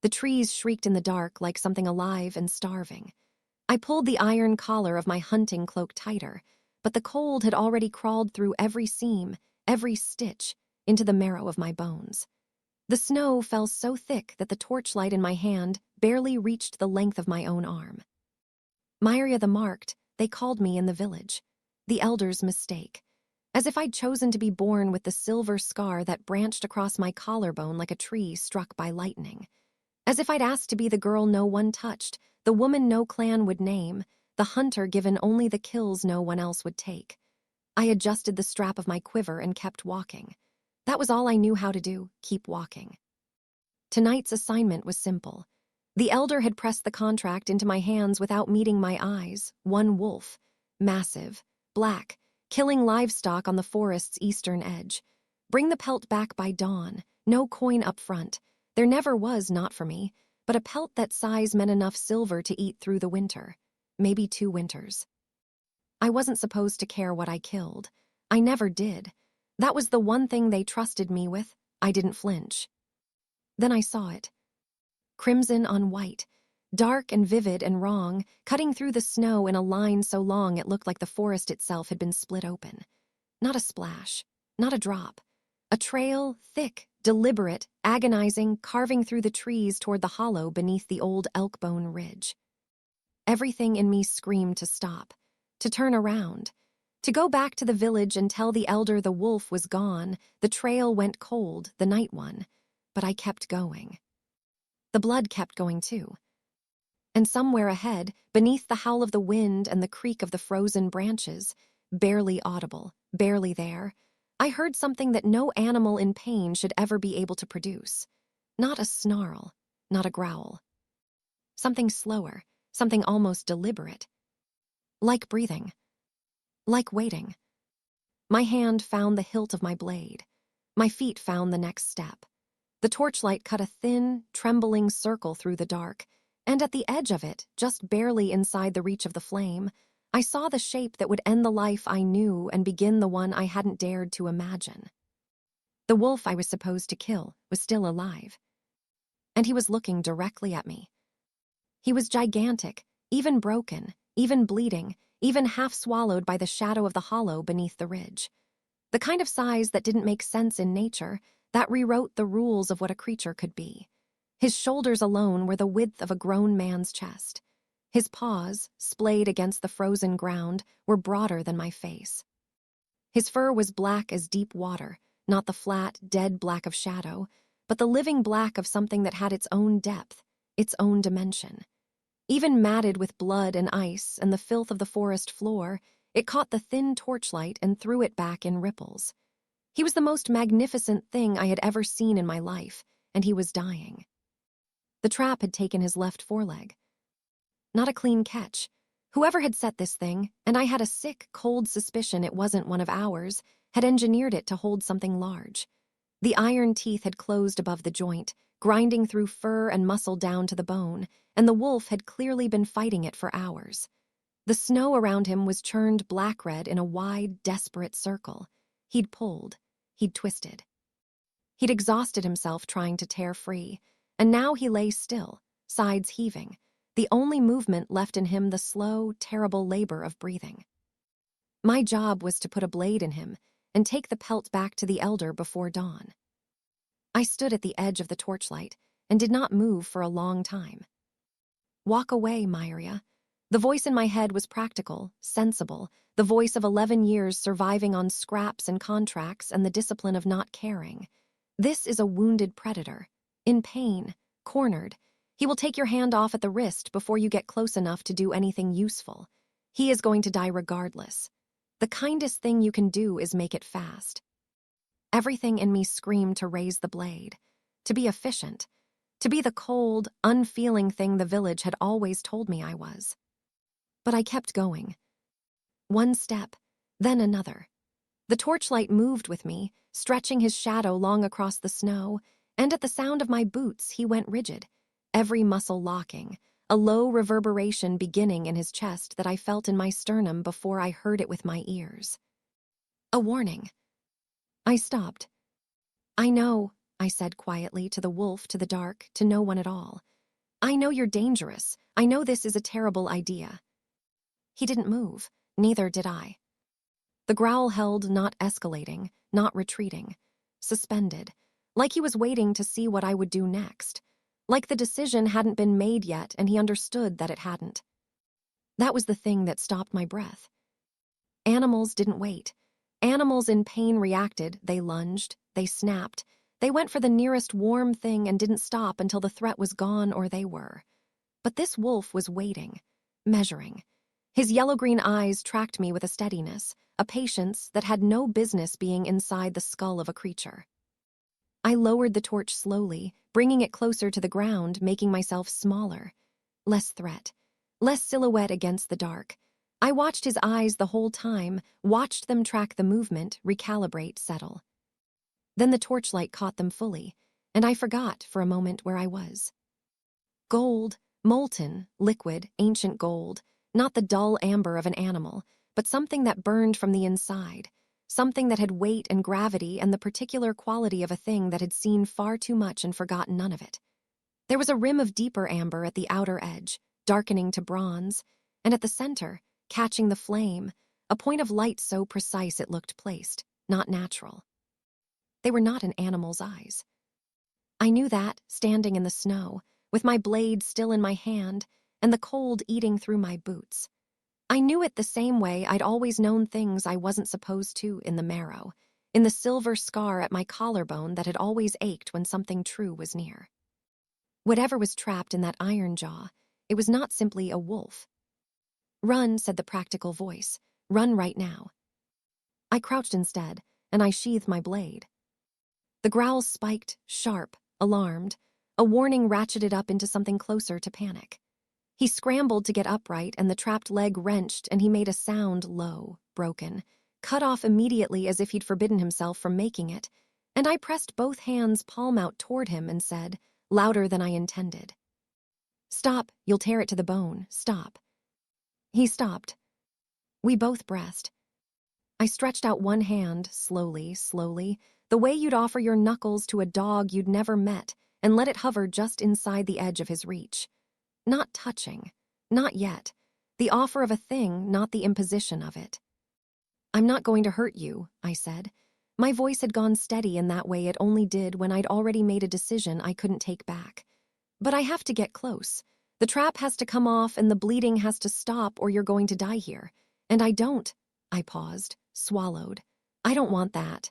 The trees shrieked in the dark like something alive and starving. I pulled the iron collar of my hunting cloak tighter, but the cold had already crawled through every seam, every stitch, into the marrow of my bones. The snow fell so thick that the torchlight in my hand barely reached the length of my own arm. Myria the Marked, they called me in the village. The elder's mistake. As if I'd chosen to be born with the silver scar that branched across my collarbone like a tree struck by lightning. As if I'd asked to be the girl no one touched, the woman no clan would name, the hunter given only the kills no one else would take. I adjusted the strap of my quiver and kept walking. That was all I knew how to do, keep walking. Tonight's assignment was simple. The elder had pressed the contract into my hands without meeting my eyes. One wolf, massive, black, killing livestock on the forest's eastern edge. Bring the pelt back by dawn, no coin up front. There never was, not for me, but a pelt that size meant enough silver to eat through the winter. Maybe 2 winters. I wasn't supposed to care what I killed. I never did. That was the one thing they trusted me with. I didn't flinch. Then I saw it. Crimson on white, dark and vivid and wrong, cutting through the snow in a line so long it looked like the forest itself had been split open. Not a splash, not a drop. A trail, thick, deliberate, agonizing, carving through the trees toward the hollow beneath the old Elkbone Ridge. Everything in me screamed to stop, to turn around, to go back to the village and tell the elder the wolf was gone, the trail went cold, the night one. But I kept going. The blood kept going too. And somewhere ahead, beneath the howl of the wind and the creak of the frozen branches, barely audible, barely there, I heard something that no animal in pain should ever be able to produce. Not a snarl, not a growl. Something slower, something almost deliberate. Like breathing. Like waiting. My hand found the hilt of my blade. My feet found the next step. The torchlight cut a thin, trembling circle through the dark, and at the edge of it, just barely inside the reach of the flame, I saw the shape that would end the life I knew and begin the one I hadn't dared to imagine. The wolf I was supposed to kill was still alive, and he was looking directly at me. He was gigantic, even broken, even bleeding, even half swallowed by the shadow of the hollow beneath the ridge. The kind of size that didn't make sense in nature, that rewrote the rules of what a creature could be. His shoulders alone were the width of a grown man's chest. His paws, splayed against the frozen ground, were broader than my face. His fur was black as deep water, not the flat, dead black of shadow, but the living black of something that had its own depth, its own dimension. Even matted with blood and ice and the filth of the forest floor, it caught the thin torchlight and threw it back in ripples. He was the most magnificent thing I had ever seen in my life, and he was dying. The trap had taken his left foreleg. Not a clean catch. Whoever had set this thing, and I had a sick, cold suspicion it wasn't one of ours, had engineered it to hold something large. The iron teeth had closed above the joint, grinding through fur and muscle down to the bone, and the wolf had clearly been fighting it for hours. The snow around him was churned black-red in a wide, desperate circle. He'd pulled. He'd twisted. He'd exhausted himself trying to tear free, and now he lay still, sides heaving, the only movement left in him the slow, terrible labor of breathing. My job was to put a blade in him and take the pelt back to the elder before dawn. I stood at the edge of the torchlight and did not move for a long time. Walk away, Myria. The voice in my head was practical, sensible, the voice of 11 years surviving on scraps and contracts and the discipline of not caring. This is a wounded predator, in pain, cornered. He will take your hand off at the wrist before you get close enough to do anything useful. He is going to die regardless. The kindest thing you can do is make it fast. Everything in me screamed to raise the blade, to be efficient, to be the cold, unfeeling thing the village had always told me I was. But I kept going. One step, then another. The torchlight moved with me, stretching his shadow long across the snow, and at the sound of my boots he went rigid, every muscle locking, a low reverberation beginning in his chest that I felt in my sternum before I heard it with my ears. A warning. I stopped. I know, I said quietly, to the wolf, to the dark, to no one at all. I know you're dangerous. I know this is a terrible idea. He didn't move. Neither did I. The growl held, not escalating, not retreating. Suspended. Like he was waiting to see what I would do next. Like the decision hadn't been made yet and he understood that it hadn't. That was the thing that stopped my breath. Animals didn't wait. Animals in pain reacted. They lunged. They snapped. They went for the nearest warm thing and didn't stop until the threat was gone or they were. But this wolf was waiting, measuring. His yellow-green eyes tracked me with a steadiness, a patience that had no business being inside the skull of a creature. I lowered the torch slowly, bringing it closer to the ground, making myself smaller. Less threat. Less silhouette against the dark. I watched his eyes the whole time, watched them track the movement, recalibrate, settle. Then the torchlight caught them fully, and I forgot for a moment where I was. Gold, molten, liquid, ancient gold, not the dull amber of an animal, but something that burned from the inside, something that had weight and gravity and the particular quality of a thing that had seen far too much and forgotten none of it. There was a rim of deeper amber at the outer edge, darkening to bronze, and at the center, catching the flame, a point of light so precise it looked placed, not natural. They were not an animal's eyes. I knew that, standing in the snow, with my blade still in my hand and the cold eating through my boots. I knew it the same way I'd always known things I wasn't supposed to in the marrow, in the silver scar at my collarbone that had always ached when something true was near. Whatever was trapped in that iron jaw, it was not simply a wolf. "Run," said the practical voice. "Run right now." I crouched instead, and I sheathed my blade. The growls spiked, sharp, alarmed, a warning ratcheted up into something closer to panic. He scrambled to get upright, and the trapped leg wrenched, and he made a sound low, broken, cut off immediately as if he'd forbidden himself from making it, and I pressed both hands palm out toward him and said, louder than I intended, "Stop, you'll tear it to the bone, stop." He stopped. We both breathed. I stretched out one hand, slowly, slowly, the way you'd offer your knuckles to a dog you'd never met, and let it hover just inside the edge of his reach. Not touching. Not yet. The offer of a thing, not the imposition of it. "I'm not going to hurt you," I said. My voice had gone steady in that way it only did when I'd already made a decision I couldn't take back. "But I have to get close. The trap has to come off and the bleeding has to stop or you're going to die here. And I don't." I paused, swallowed. "I don't want that."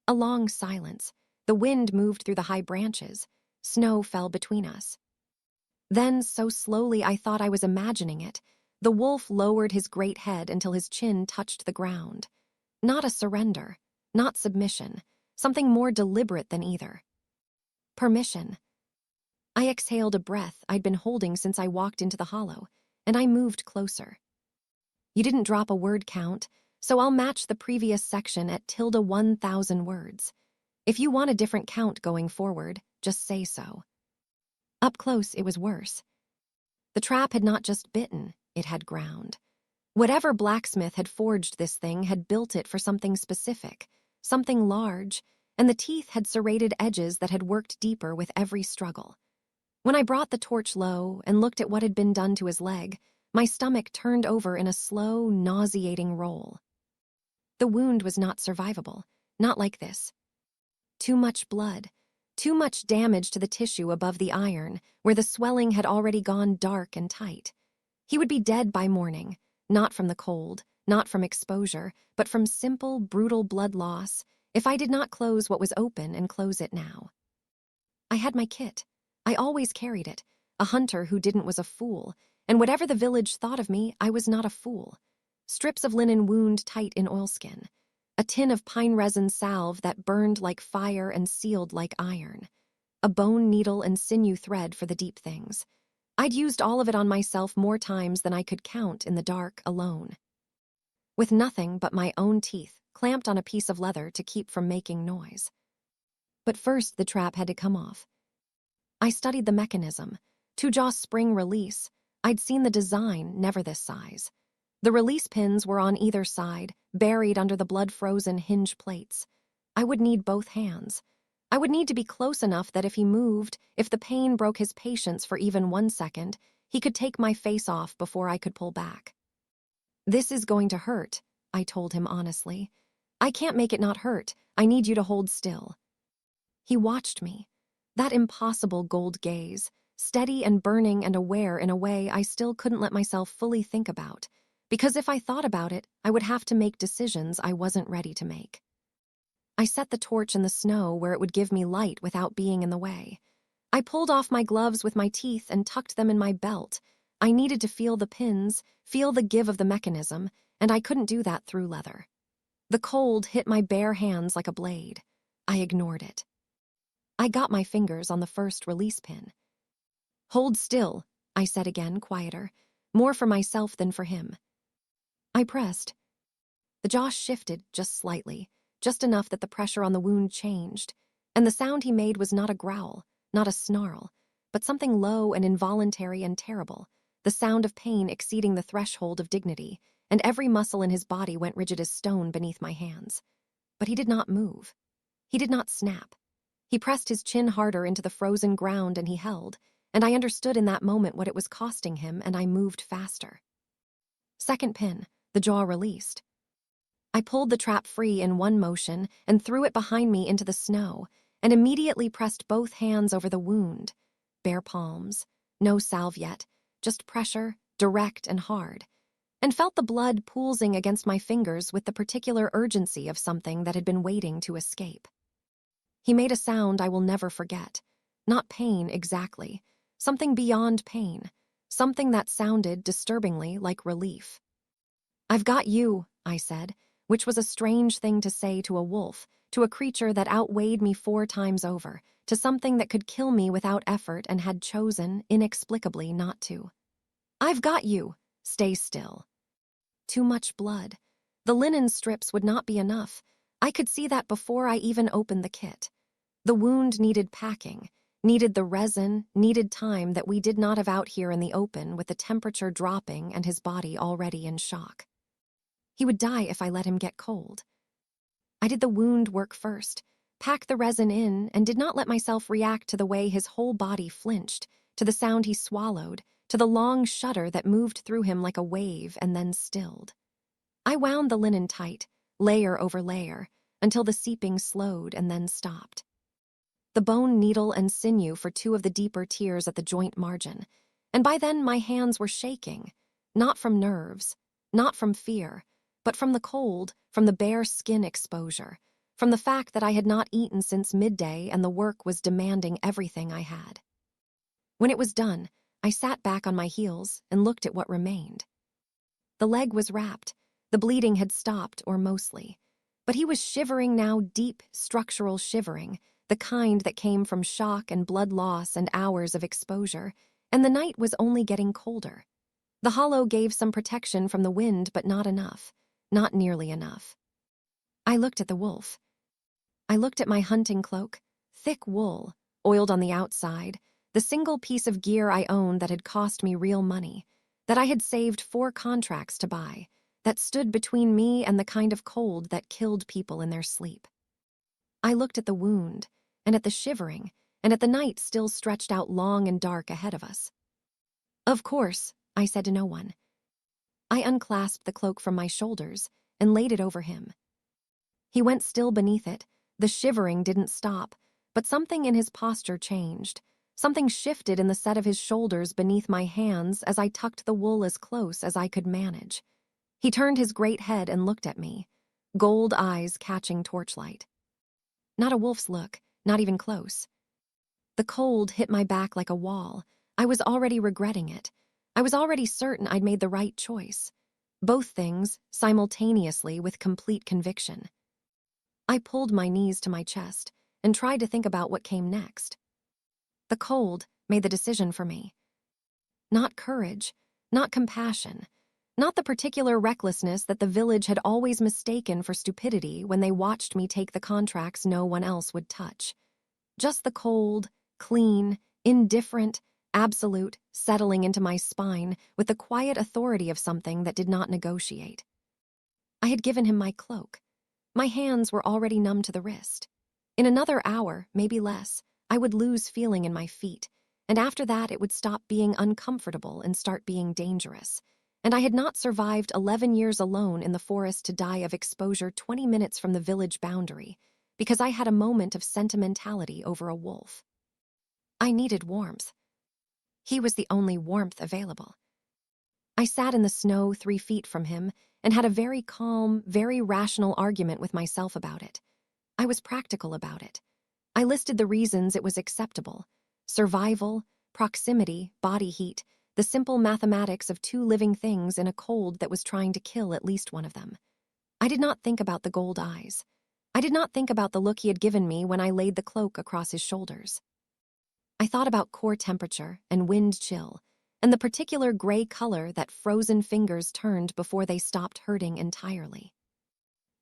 A long silence. The wind moved through the high branches. Snow fell between us. Then, so slowly I thought I was imagining it, the wolf lowered his great head until his chin touched the ground. Not a surrender, not submission, something more deliberate than either. Permission. I exhaled a breath I'd been holding since I walked into the hollow, and I moved closer. "You didn't drop a word count, so I'll match the previous section at ~1,000 words. If you want a different count going forward, just say so." Up close, it was worse. The trap had not just bitten, it had ground. Whatever blacksmith had forged this thing had built it for something specific, something large, and the teeth had serrated edges that had worked deeper with every struggle. When I brought the torch low and looked at what had been done to his leg, my stomach turned over in a slow, nauseating roll. The wound was not survivable, not like this. Too much blood, too much damage to the tissue above the iron, where the swelling had already gone dark and tight. He would be dead by morning, not from the cold, not from exposure, but from simple, brutal blood loss, if I did not close what was open and close it now. I had my kit. I always carried it. A hunter who didn't was a fool, and whatever the village thought of me, I was not a fool. Strips of linen wound tight in oilskin. A tin of pine resin salve that burned like fire and sealed like iron. A bone needle and sinew thread for the deep things. I'd used all of it on myself more times than I could count in the dark alone. With nothing but my own teeth clamped on a piece of leather to keep from making noise. But first the trap had to come off. I studied the mechanism. Two-jaw spring release. I'd seen the design, never this size. The release pins were on either side, buried under the blood-frozen hinge plates. I would need both hands. I would need to be close enough that if he moved, if the pain broke his patience for even 1 second, he could take my face off before I could pull back. "This is going to hurt," I told him honestly. "I can't make it not hurt. I need you to hold still." He watched me. That impossible gold gaze, steady and burning and aware in a way I still couldn't let myself fully think about, because if I thought about it, I would have to make decisions I wasn't ready to make. I set the torch in the snow where it would give me light without being in the way. I pulled off my gloves with my teeth and tucked them in my belt. I needed to feel the pins, feel the give of the mechanism, and I couldn't do that through leather. The cold hit my bare hands like a blade. I ignored it. I got my fingers on the first release pin. "Hold still," I said again, quieter, more for myself than for him. I pressed. The jaw shifted just slightly, just enough that the pressure on the wound changed, and the sound he made was not a growl, not a snarl, but something low and involuntary and terrible, the sound of pain exceeding the threshold of dignity, and every muscle in his body went rigid as stone beneath my hands. But he did not move. He did not snap. He pressed his chin harder into the frozen ground and he held, and I understood in that moment what it was costing him, and I moved faster. Second pin, the jaw released. I pulled the trap free in one motion and threw it behind me into the snow, and immediately pressed both hands over the wound. Bare palms, no salve yet, just pressure, direct and hard, and felt the blood pooling against my fingers with the particular urgency of something that had been waiting to escape. He made a sound I will never forget. Not pain exactly, something beyond pain, something that sounded disturbingly like relief. "I've got you," I said, which was a strange thing to say to a wolf, to a creature that outweighed me 4 times over, to something that could kill me without effort and had chosen, inexplicably, not to. "I've got you. Stay still." Too much blood. The linen strips would not be enough. I could see that before I even opened the kit. The wound needed packing, needed the resin, needed time that we did not have out here in the open with the temperature dropping and his body already in shock. He would die if I let him get cold. I did the wound work first, packed the resin in, and did not let myself react to the way his whole body flinched, to the sound he swallowed, to the long shudder that moved through him like a wave and then stilled. I wound the linen tight, layer over layer, until the seeping slowed and then stopped. The bone, needle, and sinew for 2 of the deeper tears at the joint margin, and by then my hands were shaking, not from nerves, not from fear, but from the cold, from the bare skin exposure, from the fact that I had not eaten since midday and the work was demanding everything I had. When it was done, I sat back on my heels and looked at what remained. The leg was wrapped. The bleeding had stopped, or mostly. But he was shivering now, deep, structural shivering, the kind that came from shock and blood loss and hours of exposure, and the night was only getting colder. The hollow gave some protection from the wind, but not enough. Not nearly enough. I looked at the wolf. I looked at my hunting cloak, thick wool, oiled on the outside, the single piece of gear I owned that had cost me real money, that I had saved 4 contracts to buy, that stood between me and the kind of cold that killed people in their sleep. I looked at the wound, and at the shivering, and at the night still stretched out long and dark ahead of us. "Of course," I said to no one. I unclasped the cloak from my shoulders and laid it over him. He went still beneath it. The shivering didn't stop, but something in his posture changed. Something shifted in the set of his shoulders beneath my hands as I tucked the wool as close as I could manage. He turned his great head and looked at me, gold eyes catching torchlight. Not a wolf's look, not even close. The cold hit my back like a wall. I was already regretting it. I was already certain I'd made the right choice. Both things, simultaneously with complete conviction. I pulled my knees to my chest and tried to think about what came next. The cold made the decision for me. Not courage, not compassion, not the particular recklessness that the village had always mistaken for stupidity when they watched me take the contracts no one else would touch. Just the cold, clean, indifferent, absolute settling into my spine with the quiet authority of something that did not negotiate. I had given him my cloak. My hands were already numb to the wrist. In another hour, maybe less, I would lose feeling in my feet, and after that it would stop being uncomfortable and start being dangerous. And I had not survived 11 years alone in the forest to die of exposure 20 minutes from the village boundary, because I had a moment of sentimentality over a wolf. I needed warmth. He was the only warmth available. I sat in the snow 3 feet from him and had a very calm, very rational argument with myself about it. I was practical about it. I listed the reasons it was acceptable: survival, proximity, body heat, the simple mathematics of two living things in a cold that was trying to kill at least one of them. I did not think about the gold eyes. I did not think about the look he had given me when I laid the cloak across his shoulders. I thought about core temperature and wind chill, and the particular gray color that frozen fingers turned before they stopped hurting entirely.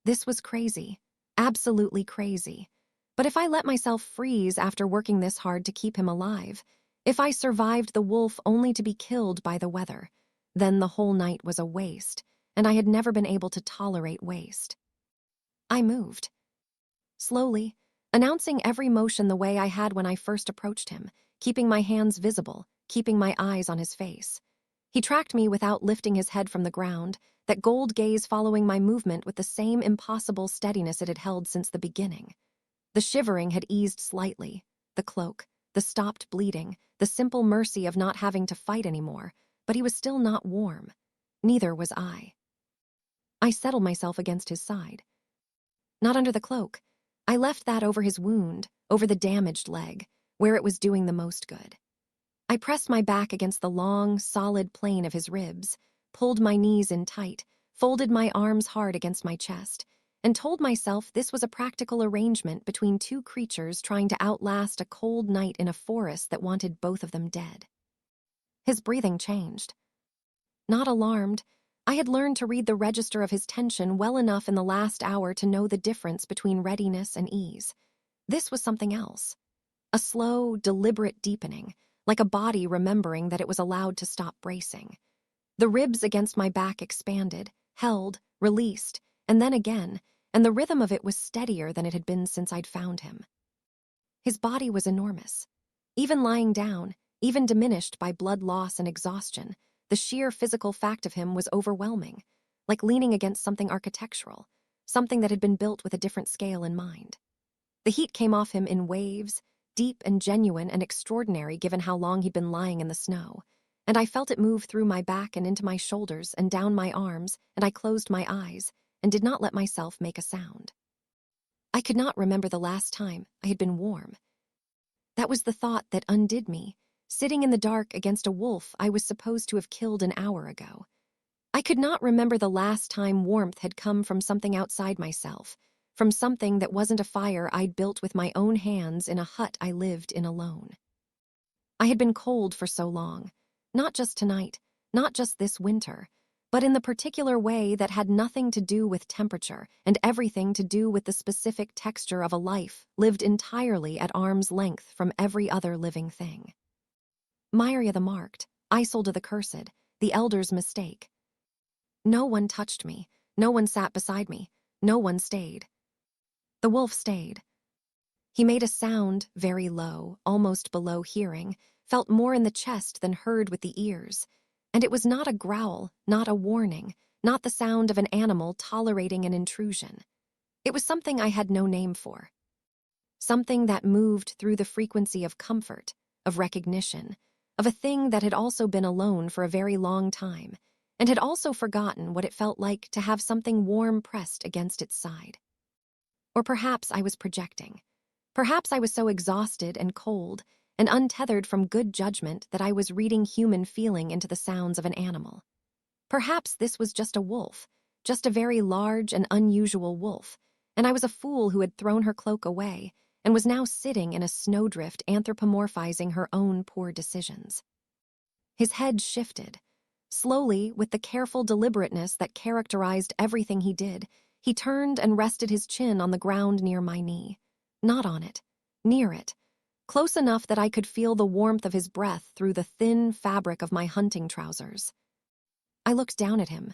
This was crazy, absolutely crazy. But if I let myself freeze after working this hard to keep him alive, if I survived the wolf only to be killed by the weather, then the whole night was a waste, and I had never been able to tolerate waste. I moved. Slowly, announcing every motion the way I had when I first approached him, keeping my hands visible, keeping my eyes on his face. He tracked me without lifting his head from the ground, that gold gaze following my movement with the same impossible steadiness it had held since the beginning. The shivering had eased slightly, the cloak, the stopped bleeding, the simple mercy of not having to fight anymore, but he was still not warm. Neither was I. I settled myself against his side. Not under the cloak. I left that over his wound, over the damaged leg, where it was doing the most good. I pressed my back against the long, solid plane of his ribs, pulled my knees in tight, folded my arms hard against my chest, and told myself this was a practical arrangement between two creatures trying to outlast a cold night in a forest that wanted both of them dead. His breathing changed. Not alarmed, I had learned to read the register of his tension well enough in the last hour to know the difference between readiness and ease. This was something else. A slow, deliberate deepening, like a body remembering that it was allowed to stop bracing. The ribs against my back expanded, held, released, and then again, and the rhythm of it was steadier than it had been since I'd found him. His body was enormous. Even lying down, even diminished by blood loss and exhaustion, the sheer physical fact of him was overwhelming, like leaning against something architectural, something that had been built with a different scale in mind. The heat came off him in waves, deep and genuine and extraordinary given how long he'd been lying in the snow, and I felt it move through my back and into my shoulders and down my arms, and I closed my eyes and did not let myself make a sound. I could not remember the last time I had been warm. That was the thought that undid me, sitting in the dark against a wolf I was supposed to have killed an hour ago. I could not remember the last time warmth had come from something outside myself, from something that wasn't a fire I'd built with my own hands in a hut I lived in alone. I had been cold for so long, not just tonight, not just this winter, but in the particular way that had nothing to do with temperature and everything to do with the specific texture of a life lived entirely at arm's length from every other living thing. Myria the marked, Isolde the cursed, the elder's mistake. No one touched me, no one sat beside me, no one stayed. The wolf stayed. He made a sound, very low, almost below hearing, felt more in the chest than heard with the ears, and it was not a growl, not a warning, not the sound of an animal tolerating an intrusion. It was something I had no name for. Something that moved through the frequency of comfort, of recognition, of a thing that had also been alone for a very long time, and had also forgotten what it felt like to have something warm pressed against its side. Or perhaps I was projecting. Perhaps I was so exhausted and cold and untethered from good judgment that I was reading human feeling into the sounds of an animal. Perhaps this was just a wolf, just a very large and unusual wolf, and I was a fool who had thrown her cloak away and was now sitting in a snowdrift anthropomorphizing her own poor decisions. His head shifted. Slowly, with the careful deliberateness that characterized everything he did, he turned and rested his chin on the ground near my knee. Not on it, near it, close enough that I could feel the warmth of his breath through the thin fabric of my hunting trousers. I looked down at him.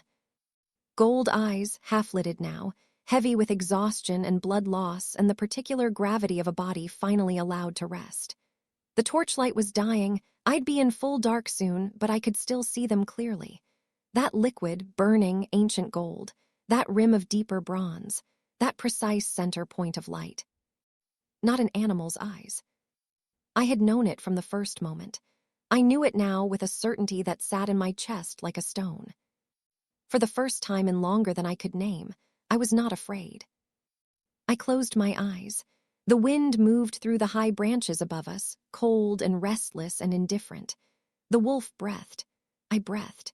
Gold eyes, half-lidded now, heavy with exhaustion and blood loss and the particular gravity of a body finally allowed to rest. The torchlight was dying. I'd be in full dark soon, but I could still see them clearly. That liquid, burning, ancient gold, that rim of deeper bronze, that precise center point of light. Not an animal's eyes. I had known it from the first moment. I knew it now with a certainty that sat in my chest like a stone. For the first time in longer than I could name, I was not afraid. I closed my eyes. The wind moved through the high branches above us, cold and restless and indifferent. The wolf breathed. I breathed.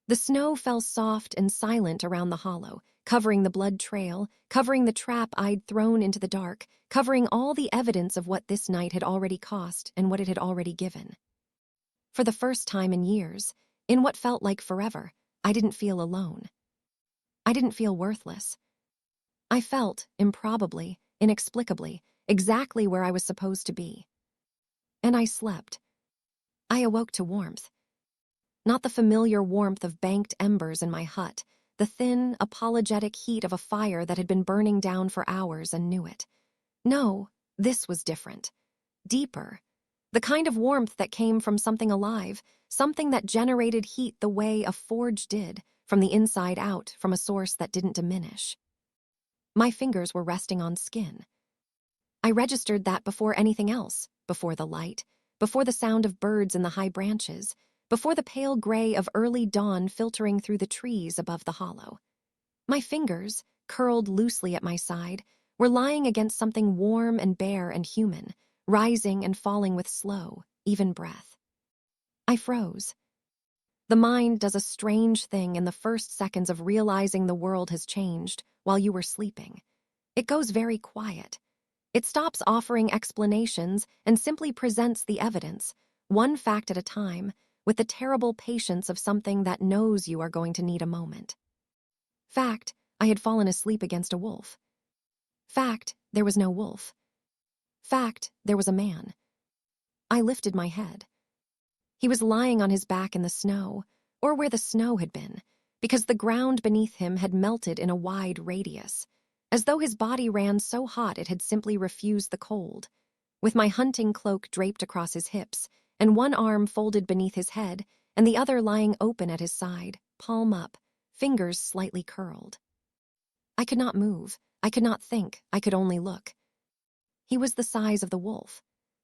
The snow fell soft and silent around the hollow, covering the blood trail, covering the trap I'd thrown into the dark, covering all the evidence of what this night had already cost and what it had already given. For the first time in years, in what felt like forever, I didn't feel alone. I didn't feel worthless. I felt, improbably, inexplicably, exactly where I was supposed to be. And I slept. I awoke to warmth. Not the familiar warmth of banked embers in my hut, the thin, apologetic heat of a fire that had been burning down for hours and knew it. No, this was different. Deeper. The kind of warmth that came from something alive, something that generated heat the way a forge did, from the inside out, from a source that didn't diminish. My fingers were resting on skin. I registered that before anything else, before the light, before the sound of birds in the high branches, before the pale gray of early dawn filtering through the trees above the hollow. My fingers, curled loosely at my side, were lying against something warm and bare and human, rising and falling with slow, even breath. I froze. The mind does a strange thing in the first seconds of realizing the world has changed while you were sleeping. It goes very quiet. It stops offering explanations and simply presents the evidence, one fact at a time, with the terrible patience of something that knows you are going to need a moment. Fact, I had fallen asleep against a wolf. Fact, there was no wolf. Fact, there was a man. I lifted my head. He was lying on his back in the snow, or where the snow had been, because the ground beneath him had melted in a wide radius, as though his body ran so hot it had simply refused the cold. With my hunting cloak draped across his hips, and one arm folded beneath his head, and the other lying open at his side, palm up, fingers slightly curled. I could not move, I could not think, I could only look. He was the size of the wolf.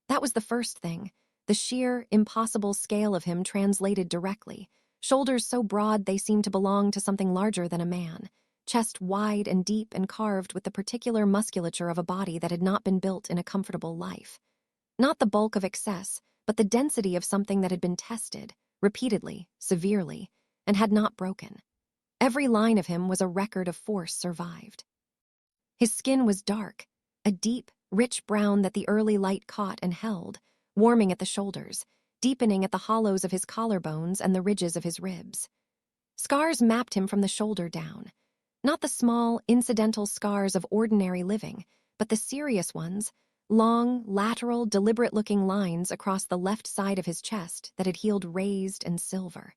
That was the first thing. The sheer, impossible scale of him translated directly. Shoulders so broad they seemed to belong to something larger than a man. Chest wide and deep and carved with the particular musculature of a body that had not been built in a comfortable life. Not the bulk of excess, but the density of something that had been tested, repeatedly, severely, and had not broken. Every line of him was a record of force survived. His skin was dark, a deep, rich brown that the early light caught and held, warming at the shoulders, deepening at the hollows of his collarbones and the ridges of his ribs. Scars mapped him from the shoulder down. Not the small, incidental scars of ordinary living, but the serious ones, long, lateral, deliberate-looking lines across the left side of his chest that had healed raised and silver.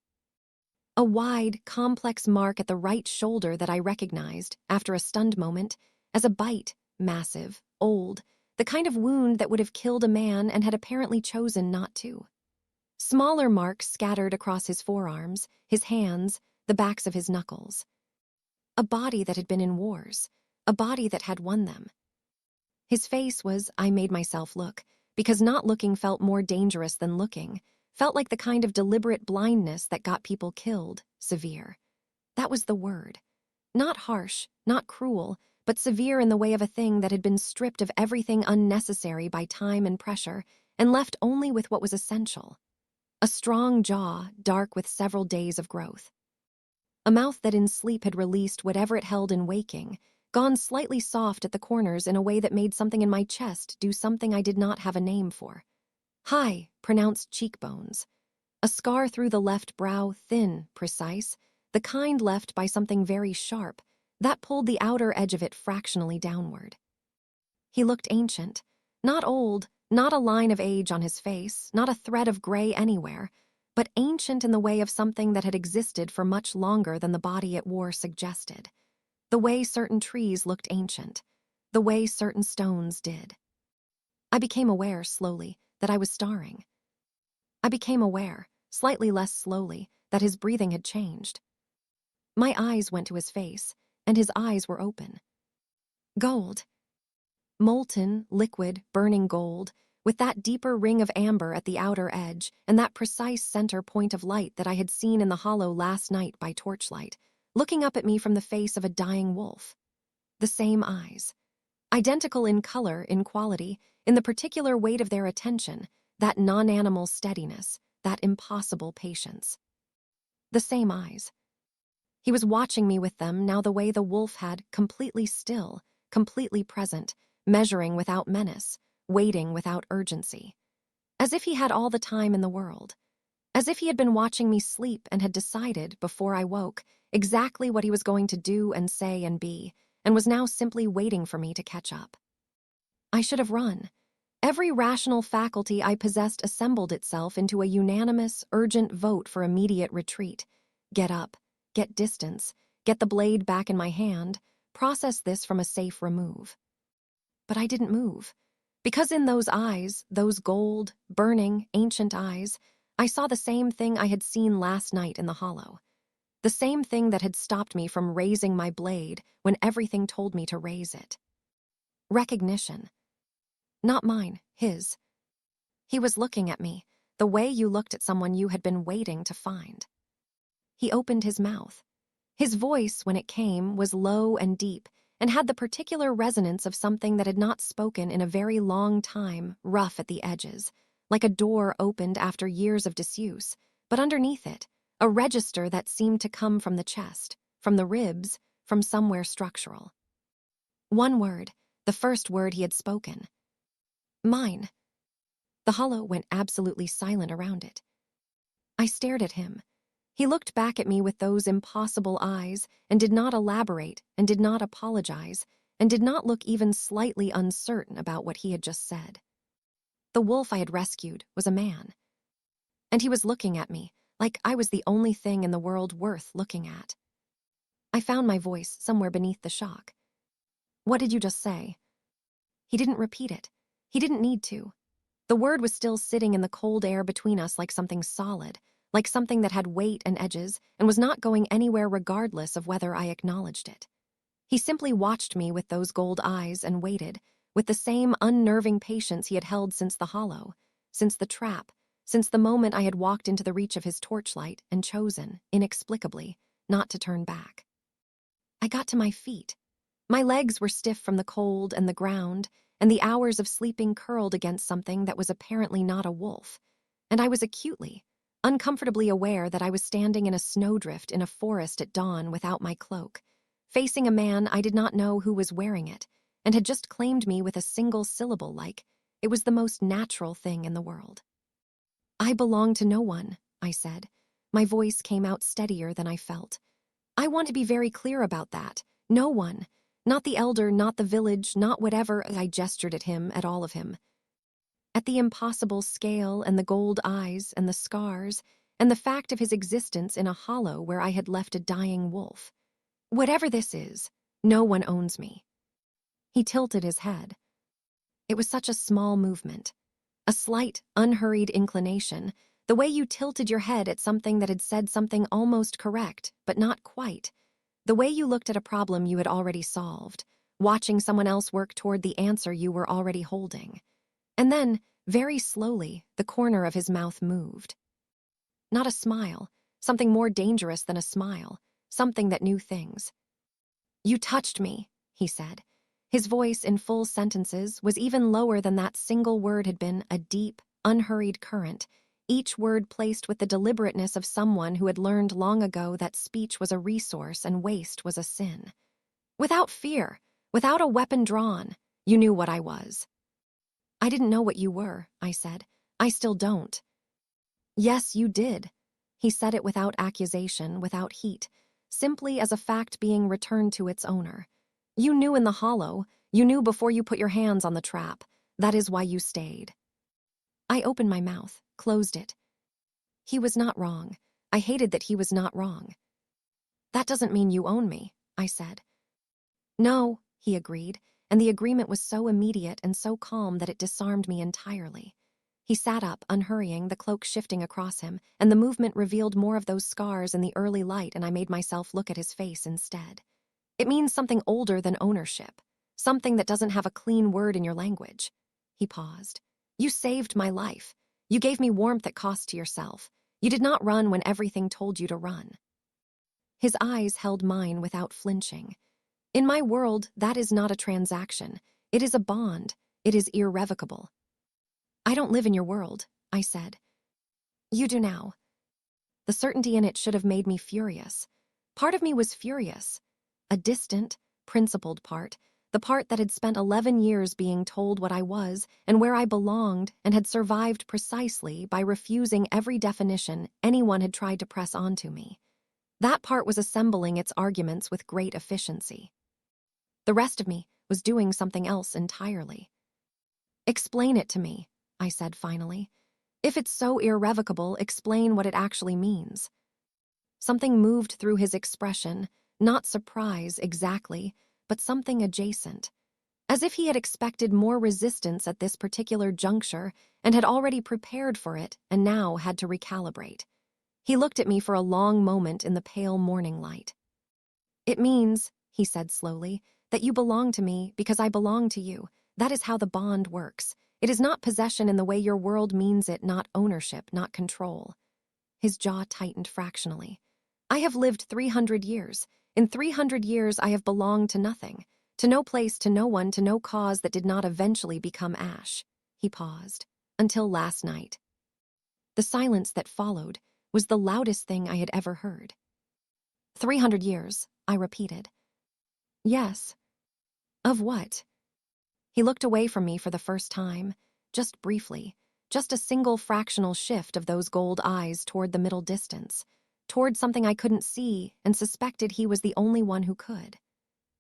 A wide, complex mark at the right shoulder that I recognized, after a stunned moment, as a bite, massive, old, the kind of wound that would have killed a man and had apparently chosen not to. Smaller marks scattered across his forearms, his hands, the backs of his knuckles. A body that had been in wars, a body that had won them. His face was, I made myself look, because not looking felt more dangerous than looking, felt like the kind of deliberate blindness that got people killed, severe. That was the word. Not harsh, not cruel, but severe in the way of a thing that had been stripped of everything unnecessary by time and pressure and left only with what was essential. A strong jaw, dark with several days of growth. A mouth that in sleep had released whatever it held in waking, gone slightly soft at the corners in a way that made something in my chest do something I did not have a name for. High, pronounced cheekbones. A scar through the left brow, thin, precise, the kind left by something very sharp, that pulled the outer edge of it fractionally downward. He looked ancient, not old, not a line of age on his face, not a thread of gray anywhere, but ancient in the way of something that had existed for much longer than the body it wore suggested. the way certain trees looked ancient, the way certain stones did. I became aware, slowly, that I was starring. I became aware, slightly less slowly, that his breathing had changed. My eyes went to his face, and his eyes were open. Gold. Molten, liquid, burning gold, with that deeper ring of amber at the outer edge and that precise center point of light that I had seen in the hollow last night by torchlight, looking up at me from the face of a dying wolf. The same eyes. Identical in color, in quality, in the particular weight of their attention, that non-animal steadiness, that impossible patience. The same eyes. He was watching me with them now the way the wolf had, completely still, completely present, measuring without menace, waiting without urgency. As if he had all the time in the world. As if he had been watching me sleep and had decided, before I woke, exactly what he was going to do and say and be, and was now simply waiting for me to catch up. I should have run. Every rational faculty I possessed assembled itself into a unanimous, urgent vote for immediate retreat. Get up, get distance, get the blade back in my hand, process this from a safe remove. But I didn't move. Because in those eyes, those gold, burning, ancient eyes, I saw the same thing I had seen last night in the hollow. The same thing that had stopped me from raising my blade when everything told me to raise it. Recognition. Not mine, his. He was looking at me, the way you looked at someone you had been waiting to find. He opened his mouth. His voice, when it came, was low and deep, and had the particular resonance of something that had not spoken in a very long time, rough at the edges, like a door opened after years of disuse, but underneath it, a register that seemed to come from the chest, from the ribs, from somewhere structural. One word, the first word he had spoken. Mine. The hollow went absolutely silent around it. I stared at him. He looked back at me with those impossible eyes and did not elaborate and did not apologize and did not look even slightly uncertain about what he had just said. The wolf I had rescued was a man. And he was looking at me like I was the only thing in the world worth looking at. I found my voice somewhere beneath the shock. What did you just say? He didn't repeat it. He didn't need to. The word was still sitting in the cold air between us like something solid, like something that had weight and edges and was not going anywhere regardless of whether I acknowledged it. He simply watched me with those gold eyes and waited, with the same unnerving patience he had held since the hollow, since the trap, since the moment I had walked into the reach of his torchlight and chosen, inexplicably, not to turn back. I got to my feet. My legs were stiff from the cold and the ground, and the hours of sleeping curled against something that was apparently not a wolf, and I was acutely, uncomfortably aware that I was standing in a snowdrift in a forest at dawn without my cloak, facing a man I did not know who was wearing it, and had just claimed me with a single syllable like it was the most natural thing in the world. I belong to no one, I said. My voice came out steadier than I felt. I want to be very clear about that. No one. Not the elder, not the village, not whatever. I gestured at him, at all of him. At the impossible scale and the gold eyes and the scars and the fact of his existence in a hollow where I had left a dying wolf. Whatever this is, no one owns me. He tilted his head. It was such a small movement. A slight, unhurried inclination, the way you tilted your head at something that had said something almost correct, but not quite. The way you looked at a problem you had already solved, watching someone else work toward the answer you were already holding. And then, very slowly, the corner of his mouth moved. Not a smile, something more dangerous than a smile, something that knew things. You touched me, he said. His voice in full sentences was even lower than that single word had been, a deep, unhurried current, each word placed with the deliberateness of someone who had learned long ago that speech was a resource and waste was a sin. Without fear, without a weapon drawn, you knew what I was. I didn't know what you were, I said. I still don't. Yes, you did. He said it without accusation, without heat, simply as a fact being returned to its owner. You knew in the hollow, you knew before you put your hands on the trap. That is why you stayed. I opened my mouth, closed it. He was not wrong. I hated that he was not wrong. That doesn't mean you own me, I said. No, he agreed, and the agreement was so immediate and so calm that it disarmed me entirely. He sat up, unhurrying, the cloak shifting across him, and the movement revealed more of those scars in the early light, and I made myself look at his face instead. It means something older than ownership, something that doesn't have a clean word in your language. He paused. You saved my life. You gave me warmth at cost to yourself. You did not run when everything told you to run. His eyes held mine without flinching. In my world, that is not a transaction. It is a bond. It is irrevocable. I don't live in your world, I said. You do now. The certainty in it should have made me furious. Part of me was furious. A distant, principled part, the part that had spent 11 years being told what I was and where I belonged and had survived precisely by refusing every definition anyone had tried to press onto me. That part was assembling its arguments with great efficiency. The rest of me was doing something else entirely. Explain it to me, I said finally. If it's so irrevocable, explain what it actually means. Something moved through his expression, not surprise exactly, but something adjacent. As if he had expected more resistance at this particular juncture and had already prepared for it and now had to recalibrate. He looked at me for a long moment in the pale morning light. It means, he said slowly, that you belong to me because I belong to you. That is how the bond works. It is not possession in the way your world means it, not ownership, not control. His jaw tightened fractionally. I have lived 300 years. In 300 years, I have belonged to nothing, to no place, to no one, to no cause that did not eventually become ash. He paused. Until last night. The silence that followed was the loudest thing I had ever heard. 300 years, I repeated. Yes. Of what? He looked away from me for the first time, just briefly, just a single fractional shift of those gold eyes toward the middle distance, toward something I couldn't see and suspected he was the only one who could.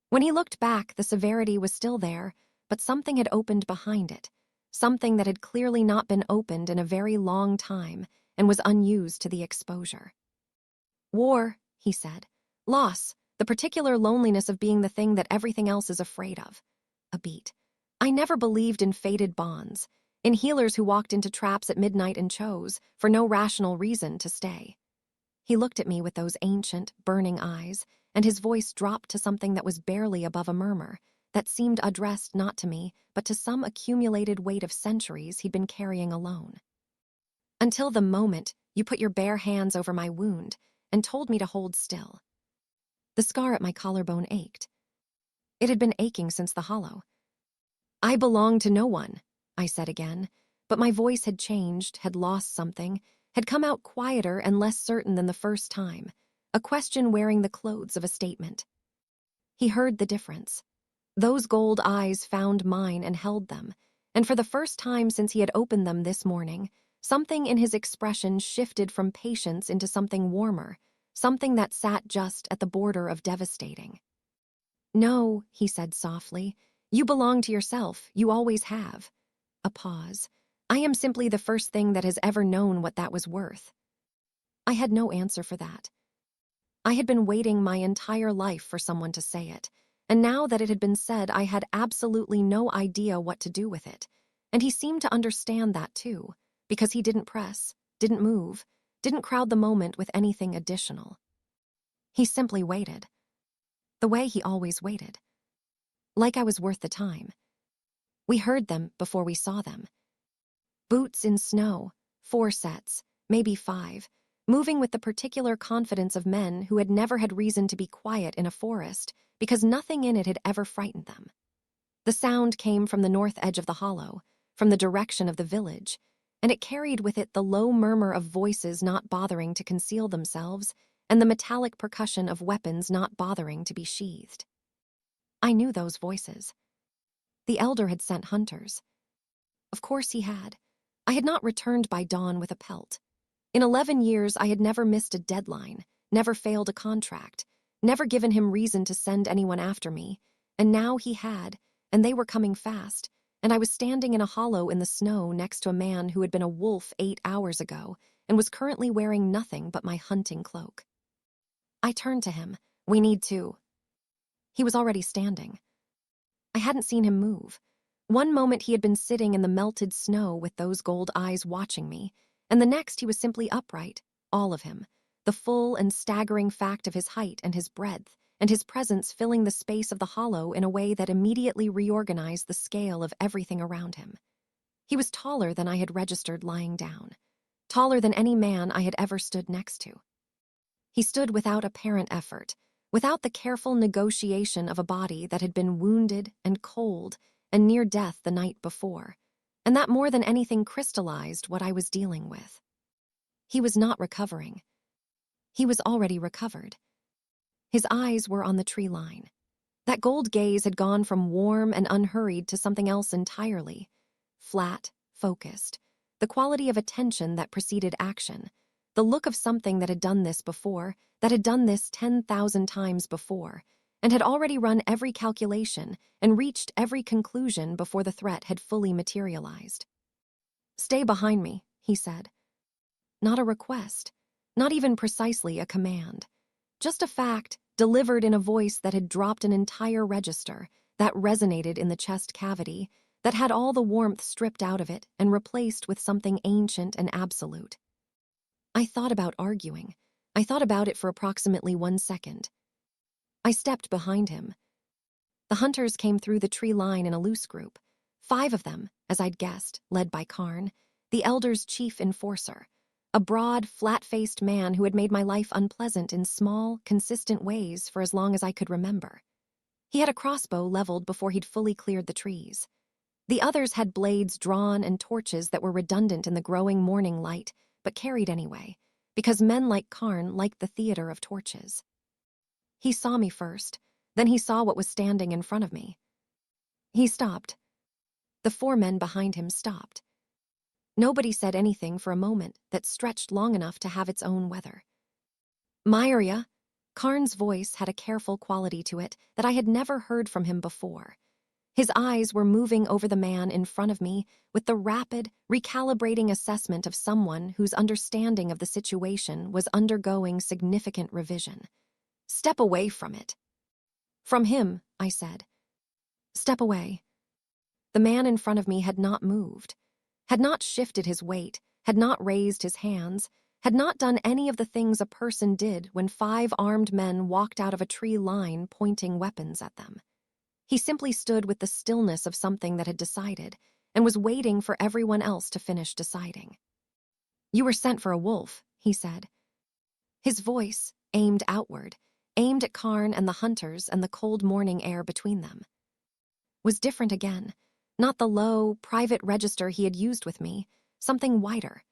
When he looked back, the severity was still there, but something had opened behind it, something that had clearly not been opened in a very long time and was unused to the exposure. War, he said. Loss, the particular loneliness of being the thing that everything else is afraid of. A beat. I never believed in fated bonds, in healers who walked into traps at midnight and chose, for no rational reason, to stay. He looked at me with those ancient, burning eyes, and his voice dropped to something that was barely above a murmur, that seemed addressed not to me, but to some accumulated weight of centuries he'd been carrying alone. Until the moment you put your bare hands over my wound and told me to hold still. The scar at my collarbone ached. It had been aching since the hollow. I belong to no one, I said again, but my voice had changed, had lost something, had come out quieter and less certain than the first time, a question wearing the clothes of a statement. He heard the difference. Those gold eyes found mine and held them, and for the first time since he had opened them this morning, something in his expression shifted from patience into something warmer, something that sat just at the border of devastating. No, he said softly, you belong to yourself, you always have. A pause. I am simply the first thing that has ever known what that was worth. I had no answer for that. I had been waiting my entire life for someone to say it, and now that it had been said, I had absolutely no idea what to do with it. And he seemed to understand that too, because he didn't press, didn't move, didn't crowd the moment with anything additional. He simply waited. The way he always waited. Like I was worth the time. We heard them before we saw them. Boots in snow, 4 sets, maybe 5, moving with the particular confidence of men who had never had reason to be quiet in a forest because nothing in it had ever frightened them. The sound came from the north edge of the hollow, from the direction of the village, and it carried with it the low murmur of voices not bothering to conceal themselves and the metallic percussion of weapons not bothering to be sheathed. I knew those voices. The elder had sent hunters. Of course he had. I had not returned by dawn with a pelt. In 11 years, I had never missed a deadline, never failed a contract, never given him reason to send anyone after me, and now he had, and they were coming fast, and I was standing in a hollow in the snow next to a man who had been a wolf 8 hours ago and was currently wearing nothing but my hunting cloak. I turned to him. We need to. He was already standing. I hadn't seen him move. One moment he had been sitting in the melted snow with those gold eyes watching me, and the next he was simply upright, all of him, the full and staggering fact of his height and his breadth, and his presence filling the space of the hollow in a way that immediately reorganized the scale of everything around him. He was taller than I had registered lying down, taller than any man I had ever stood next to. He stood without apparent effort, without the careful negotiation of a body that had been wounded and cold and near death the night before, and that more than anything crystallized what I was dealing with. He was not recovering. He was already recovered. His eyes were on the tree line. That gold gaze had gone from warm and unhurried to something else entirely. Flat, focused, the quality of attention that preceded action, the look of something that had done this before, that had done this 10,000 times before, and had already run every calculation and reached every conclusion before the threat had fully materialized. "Stay behind me," he said. Not a request, not even precisely a command. Just a fact, delivered in a voice that had dropped an entire register, that resonated in the chest cavity, that had all the warmth stripped out of it and replaced with something ancient and absolute. I thought about arguing. I thought about it for approximately 1 second. I stepped behind him. The hunters came through the tree line in a loose group. 5 of them, as I'd guessed, led by Karn, the Elder's chief enforcer, a broad, flat-faced man who had made my life unpleasant in small, consistent ways for as long as I could remember. He had a crossbow leveled before he'd fully cleared the trees. The others had blades drawn and torches that were redundant in the growing morning light, but carried anyway, because men like Karn liked the theater of torches. He saw me first, then he saw what was standing in front of me. He stopped. The 4 men behind him stopped. Nobody said anything for a moment that stretched long enough to have its own weather. "Myria," Karn's voice had a careful quality to it that I had never heard from him before. His eyes were moving over the man in front of me with the rapid, recalibrating assessment of someone whose understanding of the situation was undergoing significant revision. "Step away from it." "From him," I said. "Step away." The man in front of me had not moved, had not shifted his weight, had not raised his hands, had not done any of the things a person did when 5 armed men walked out of a tree line pointing weapons at them. He simply stood with the stillness of something that had decided and was waiting for everyone else to finish deciding. "You were sent for a wolf," he said. His voice, aimed outward, aimed at Karn and the hunters and the cold morning air between them, was different again. Not the low, private register he had used with me, something wider.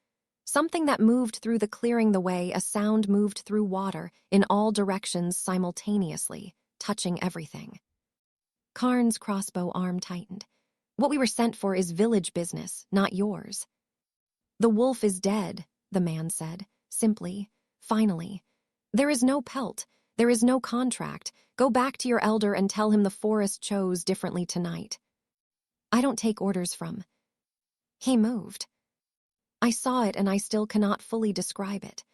Something that moved through the clearing the way a sound moved through water in all directions simultaneously, touching everything. Karn's crossbow arm tightened. "What we were sent for is village business, not yours." "The wolf is dead," the man said, simply, finally. "There is no pelt. There is no contract. Go back to your elder and tell him the forest chose differently tonight." "I don't take orders from." He moved. I saw it and I still cannot fully describe it.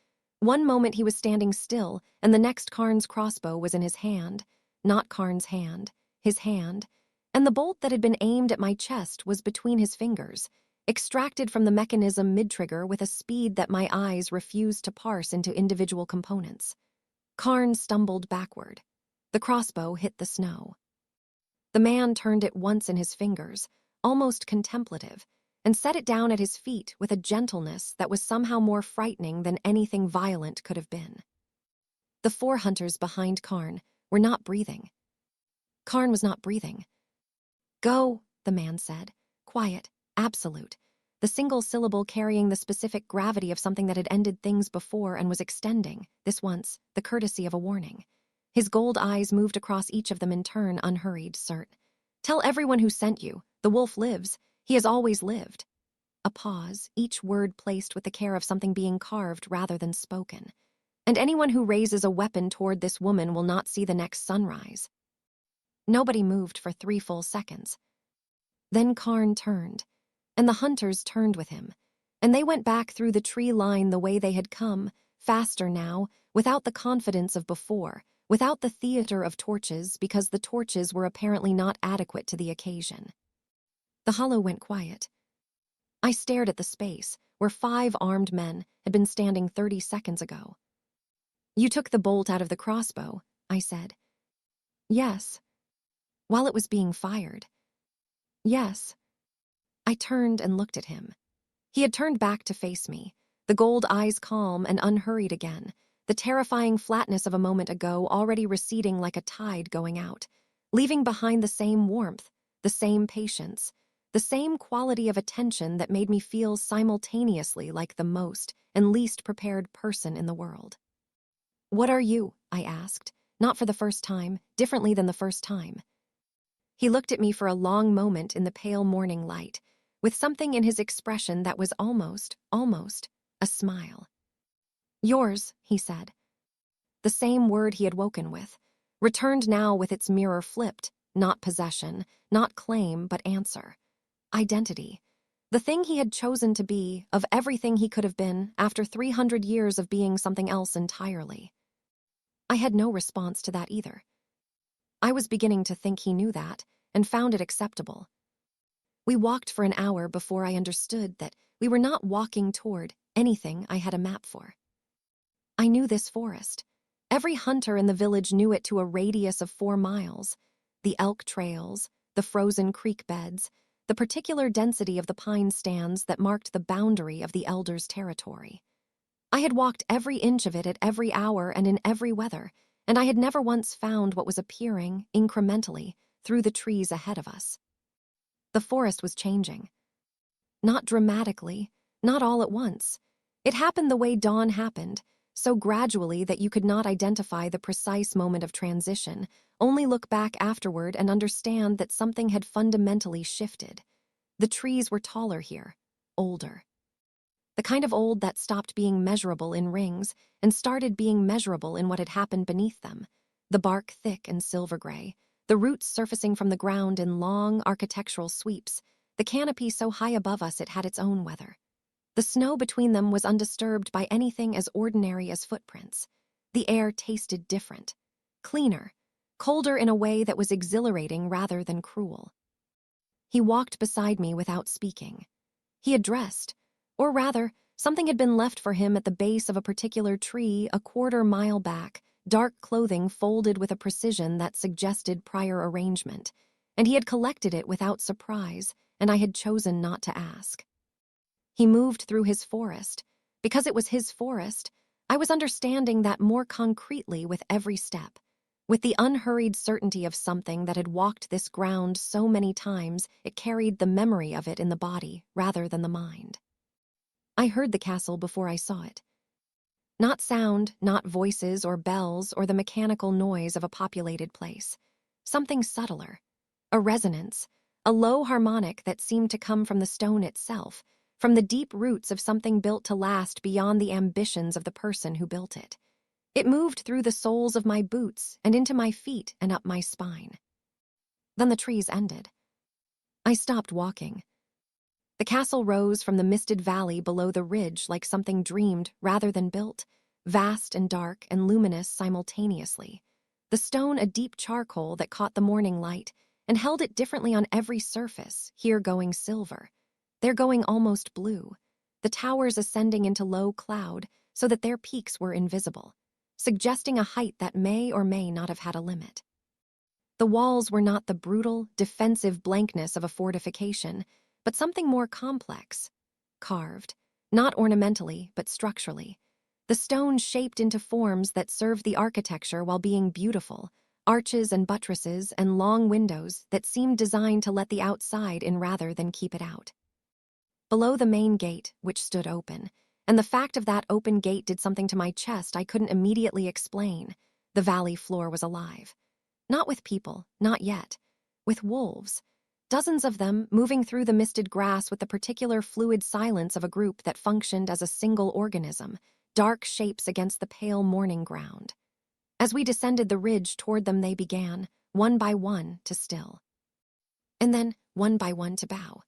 One moment he was standing still, and the next Karn's crossbow was in his hand. Not Karn's hand, his hand. And the bolt that had been aimed at my chest was between his fingers, extracted from the mechanism mid-trigger with a speed that my eyes refused to parse into individual components. Karn stumbled backward. The crossbow hit the snow. The man turned it once in his fingers, almost contemplative, and set it down at his feet with a gentleness that was somehow more frightening than anything violent could have been. The 4 hunters behind Karn were not breathing. Karn was not breathing. "Go," the man said, quiet, absolute, the single syllable carrying the specific gravity of something that had ended things before and was extending, this once, the courtesy of a warning. His gold eyes moved across each of them in turn, unhurried, cert. "Tell everyone who sent you. The wolf lives. He has always lived." A pause, each word placed with the care of something being carved rather than spoken. "And anyone who raises a weapon toward this woman will not see the next sunrise." Nobody moved for 3 full seconds. Then Karn turned, and the hunters turned with him, and they went back through the tree line the way they had come, faster now, without the confidence of before, without the theater of torches because the torches were apparently not adequate to the occasion. The hollow went quiet. I stared at the space where 5 armed men had been standing 30 seconds ago. "You took the bolt out of the crossbow," I said. "Yes." "While it was being fired?" "Yes." I turned and looked at him. He had turned back to face me, the gold eyes calm and unhurried again, the terrifying flatness of a moment ago already receding like a tide going out, leaving behind the same warmth, the same patience, the same quality of attention that made me feel simultaneously like the most and least prepared person in the world. "What are you?" I asked, not for the first time, differently than the first time. He looked at me for a long moment in the pale morning light, with something in his expression that was almost, a smile. "Yours," he said. The same word he had woken with, returned now with its mirror flipped, not possession, not claim, but answer. Identity. The thing he had chosen to be, of everything he could have been, after 300 years of being something else entirely. I had no response to that either. I was beginning to think he knew that, and found it acceptable. We walked for an hour before I understood that we were not walking toward anything I had a map for. I knew this forest. Every hunter in the village knew it to a radius of 4 miles. The elk trails, the frozen creek beds, the particular density of the pine stands that marked the boundary of the elders' territory. I had walked every inch of it at every hour and in every weather, and I had never once found what was appearing, incrementally, through the trees ahead of us. The forest was changing. Not dramatically, not all at once. It happened the way dawn happened, so gradually that you could not identify the precise moment of transition, only look back afterward and understand that something had fundamentally shifted. The trees were taller here, older. The kind of old that stopped being measurable in rings and started being measurable in what had happened beneath them. The bark thick and silver gray, the roots surfacing from the ground in long architectural sweeps, the canopy so high above us it had its own weather. The snow between them was undisturbed by anything as ordinary as footprints. The air tasted different, cleaner, colder in a way that was exhilarating rather than cruel. He walked beside me without speaking. He had dressed, or rather, something had been left for him at the base of a particular tree a 1/4 mile back, dark clothing folded with a precision that suggested prior arrangement, and he had collected it without surprise, and I had chosen not to ask. He moved through his forest. Because it was his forest, I was understanding that more concretely with every step, with the unhurried certainty of something that had walked this ground so many times it carried the memory of it in the body rather than the mind. I heard the castle before I saw it. Not sound, not voices or bells or the mechanical noise of a populated place. Something subtler. A resonance, a low harmonic that seemed to come from the stone itself, from the deep roots of something built to last beyond the ambitions of the person who built it. It moved through the soles of my boots and into my feet and up my spine. Then the trees ended. I stopped walking. The castle rose from the misted valley below the ridge like something dreamed rather than built, vast and dark and luminous simultaneously. The stone a deep charcoal that caught the morning light and held it differently on every surface, here going silver, there going almost blue, the towers ascending into low cloud so that their peaks were invisible, suggesting a height that may or may not have had a limit. The walls were not the brutal, defensive blankness of a fortification, but something more complex, carved, not ornamentally, but structurally. The stone shaped into forms that served the architecture while being beautiful, arches and buttresses and long windows that seemed designed to let the outside in rather than keep it out. Below the main gate, which stood open, and the fact of that open gate did something to my chest I couldn't immediately explain, the valley floor was alive. Not with people, not yet. With wolves. Dozens of them moving through the misted grass with the particular fluid silence of a group that functioned as a single organism, dark shapes against the pale morning ground. As we descended the ridge toward them they began, one by one, to still. And then, one by one, to bow.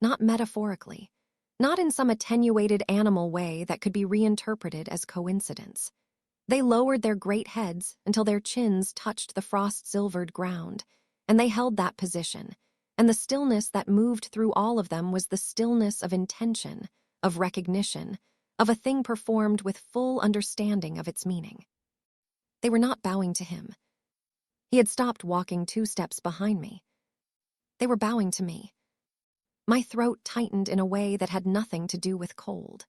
Not metaphorically. Not in some attenuated animal way that could be reinterpreted as coincidence. They lowered their great heads until their chins touched the frost-silvered ground, and they held that position, and the stillness that moved through all of them was the stillness of intention, of recognition, of a thing performed with full understanding of its meaning. They were not bowing to him. He had stopped walking 2 steps behind me. They were bowing to me. My throat tightened in a way that had nothing to do with cold.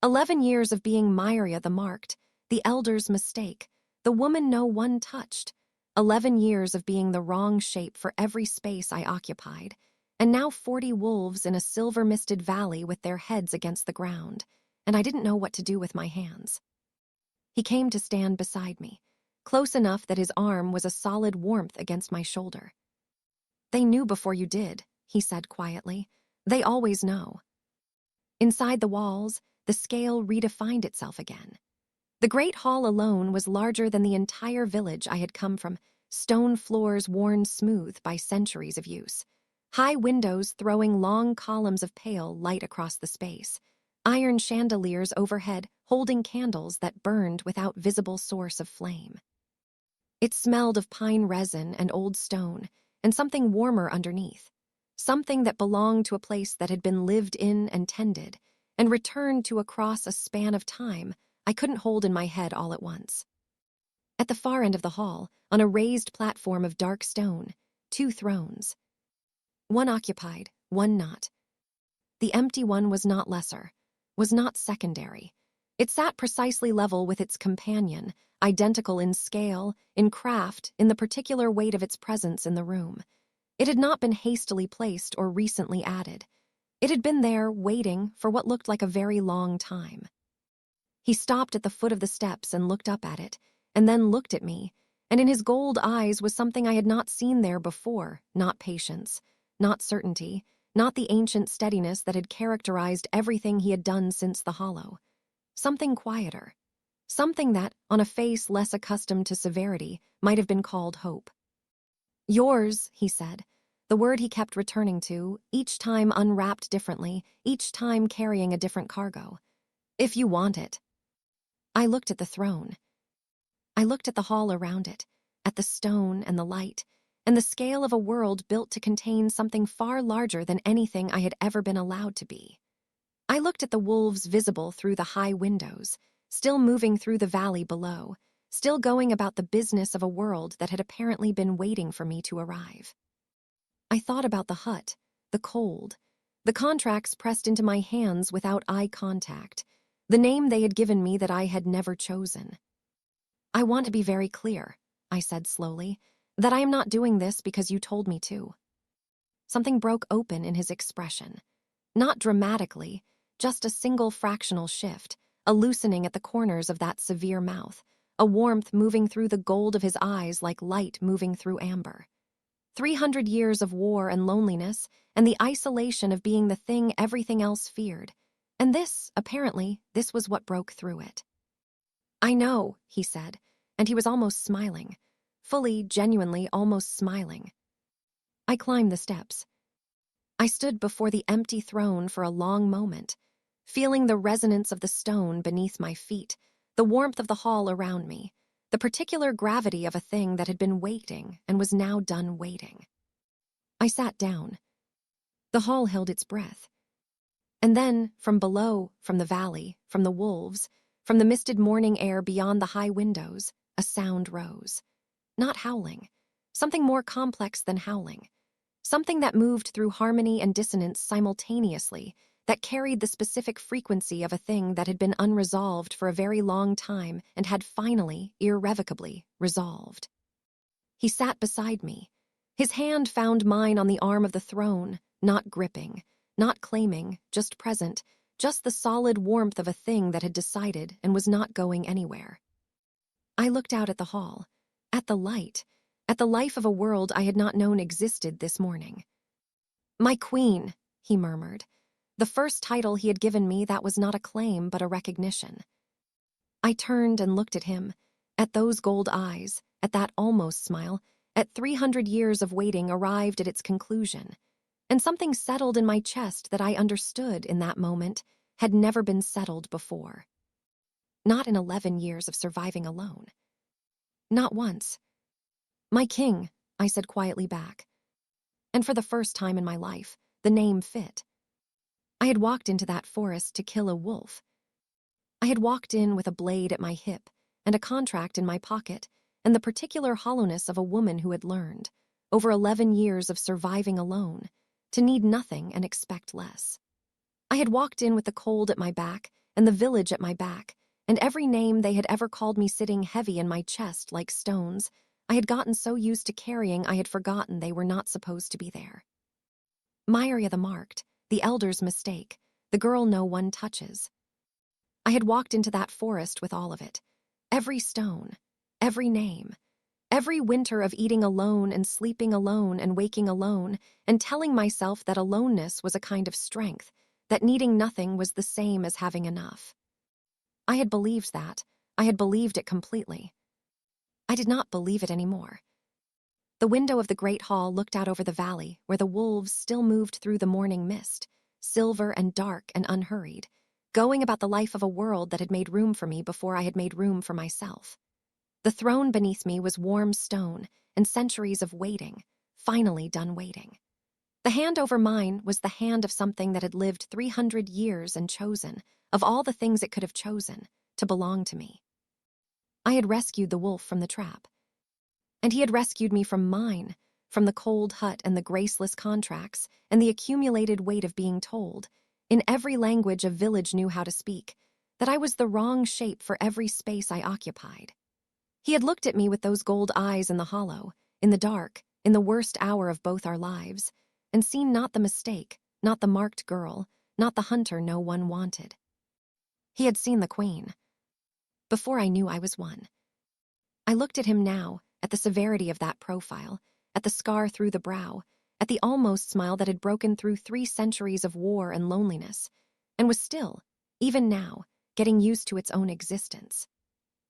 11 years of being Myria the Marked, the elder's mistake, the woman no one touched. 11 years of being the wrong shape for every space I occupied, and now 40 wolves in a silver-misted valley with their heads against the ground, and I didn't know what to do with my hands. He came to stand beside me, close enough that his arm was a solid warmth against my shoulder. "They knew before you did," he said quietly. "They always know." Inside the walls, the scale redefined itself again. The great hall alone was larger than the entire village I had come from, stone floors worn smooth by centuries of use, high windows throwing long columns of pale light across the space, iron chandeliers overhead holding candles that burned without visible source of flame. It smelled of pine resin and old stone, and something warmer underneath, something that belonged to a place that had been lived in and tended, and returned to across a span of time I couldn't hold in my head all at once. At the far end of the hall, on a raised platform of dark stone, 2 thrones. One occupied, one not. The empty one was not lesser, was not secondary. It sat precisely level with its companion, identical in scale, in craft, in the particular weight of its presence in the room. It had not been hastily placed or recently added. It had been there, waiting for what looked like a very long time. He stopped at the foot of the steps and looked up at it, and then looked at me, and in his gold eyes was something I had not seen there before, not patience, not certainty, not the ancient steadiness that had characterized everything he had done since the Hollow. Something quieter, something that, on a face less accustomed to severity, might have been called hope. "Yours," he said, the word he kept returning to, each time unwrapped differently, each time carrying a different cargo. "If you want it." I looked at the throne. I looked at the hall around it, at the stone and the light, and the scale of a world built to contain something far larger than anything I had ever been allowed to be. I looked at the wolves visible through the high windows, still moving through the valley below, still going about the business of a world that had apparently been waiting for me to arrive. I thought about the hut, the cold, the contracts pressed into my hands without eye contact, the name they had given me that I had never chosen. "I want to be very clear," I said slowly, "that I am not doing this because you told me to." Something broke open in his expression. Not dramatically, just a single fractional shift, a loosening at the corners of that severe mouth, a warmth moving through the gold of his eyes like light moving through amber. 300 years of war and loneliness, and the isolation of being the thing everything else feared. And this, apparently, this was what broke through it. "I know," he said, and he was almost smiling. Fully, genuinely, almost smiling. I climbed the steps. I stood before the empty throne for a long moment, feeling the resonance of the stone beneath my feet, the warmth of the hall around me, the particular gravity of a thing that had been waiting and was now done waiting. I sat down. The hall held its breath. And then, from below, from the valley, from the wolves, from the misted morning air beyond the high windows, a sound rose. Not howling. Something more complex than howling. Something that moved through harmony and dissonance simultaneously, that carried the specific frequency of a thing that had been unresolved for a very long time and had finally, irrevocably, resolved. He sat beside me. His hand found mine on the arm of the throne, not gripping, not claiming, just present, just the solid warmth of a thing that had decided and was not going anywhere. I looked out at the hall, at the light, at the life of a world I had not known existed this morning. "My queen," he murmured. The first title he had given me that was not a claim but a recognition. I turned and looked at him, at those gold eyes, at that almost smile, at 300 years of waiting arrived at its conclusion, and something settled in my chest that I understood in that moment had never been settled before. Not in 11 years of surviving alone. Not once. My king, I said quietly back. And for the first time in my life, the name fit. I had walked into that forest to kill a wolf. I had walked in with a blade at my hip and a contract in my pocket and the particular hollowness of a woman who had learned, over 11 years of surviving alone, to need nothing and expect less. I had walked in with the cold at my back and the village at my back, and every name they had ever called me sitting heavy in my chest like stones. I had gotten so used to carrying I had forgotten they were not supposed to be there. Myria the marked, the elder's mistake, the girl no one touches. I had walked into that forest with all of it. Every stone, every name, every winter of eating alone and sleeping alone and waking alone, and telling myself that aloneness was a kind of strength, that needing nothing was the same as having enough. I had believed that. I had believed it completely. I did not believe it anymore. The window of the great hall looked out over the valley, where the wolves still moved through the morning mist, silver and dark and unhurried, going about the life of a world that had made room for me before I had made room for myself. The throne beneath me was warm stone and centuries of waiting, finally done waiting. The hand over mine was the hand of something that had lived 300 years and chosen, of all the things it could have chosen, to belong to me. I had rescued the wolf from the trap. And he had rescued me from mine, from the cold hut and the graceless contracts and the accumulated weight of being told, in every language a village knew how to speak, that I was the wrong shape for every space I occupied. He had looked at me with those gold eyes in the hollow, in the dark, in the worst hour of both our lives, and seen not the mistake, not the marked girl, not the hunter no one wanted. He had seen the queen. Before I knew I was one. I looked at him now, at the severity of that profile, at the scar through the brow, at the almost smile that had broken through 3 centuries of war and loneliness, and was still, even now, getting used to its own existence.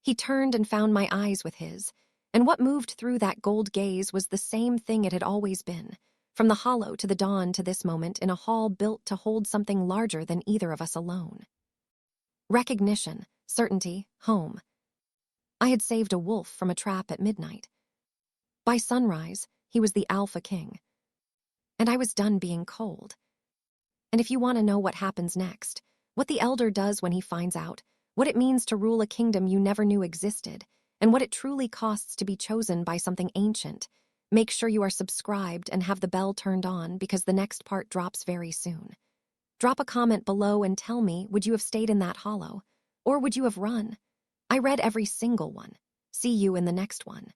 He turned and found my eyes with his, and what moved through that gold gaze was the same thing it had always been, from the hollow to the dawn to this moment in a hall built to hold something larger than either of us alone. Recognition, certainty, home. I had saved a wolf from a trap at midnight. By sunrise, he was the Alpha King. And I was done being cold. And if you want to know what happens next, what the elder does when he finds out, what it means to rule a kingdom you never knew existed, and what it truly costs to be chosen by something ancient, make sure you are subscribed and have the bell turned on because the next part drops very soon. Drop a comment below and tell me, would you have stayed in that hollow? Or would you have run? I read every single one. See you in the next one.